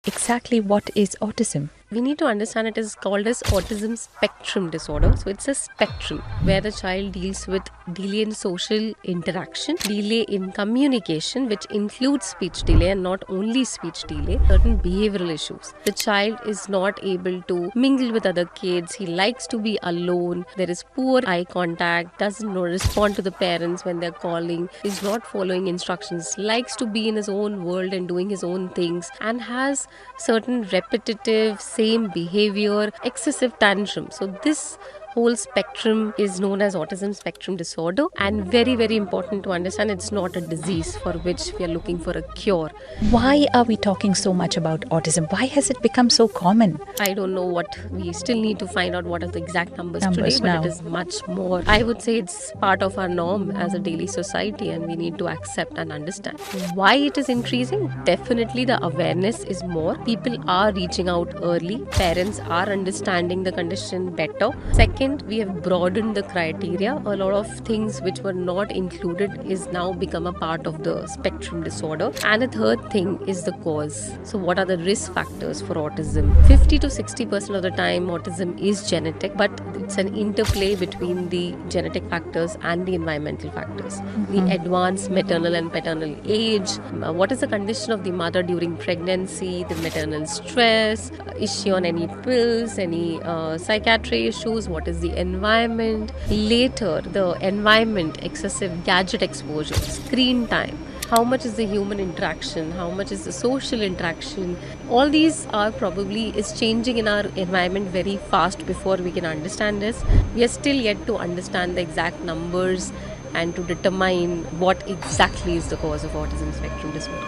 exactly what is autism? We need to understand it is called as autism spectrum disorder. So it's a spectrum where the child deals with delay in social interaction, delay in communication, which includes speech delay and not only speech delay, certain behavioral issues. The child is not able to mingle with other kids. He likes to be alone. There is poor eye contact, doesn't respond to the parents when they're calling, is not following instructions, likes to be in his own world and doing his own things, and has certain repetitive same behavior, excessive tantrum. So this whole spectrum is known as autism spectrum disorder, and very important to understand it's not a disease for which we are looking for a cure. Why are we talking so much about autism? Why has it become so common? I don't know what we still need to find out what are the exact numbers today, but now. it is much more. I would say it's part of our norm as a daily society, and we need to accept and understand. Why it is increasing? Definitely the awareness is more. People are reaching out early. Parents are understanding the condition better. Second, we have broadened the criteria. A lot of things which were not included is now become a part of the spectrum disorder. And a third thing is the cause. So what are the risk factors for autism? 50 to 60% of the time autism is genetic, but it's an interplay between the genetic factors and the environmental factors. The advanced maternal and paternal age, what is the condition of the mother during pregnancy, the maternal stress, is she on any pills, any psychiatry issues, what is the environment, later the environment, excessive gadget exposure, screen time, how much is the human interaction, how much is the social interaction. All these are probably is changing in our environment very fast before we can understand this. We are still yet to understand the exact numbers and to determine what exactly is the cause of autism spectrum disorder.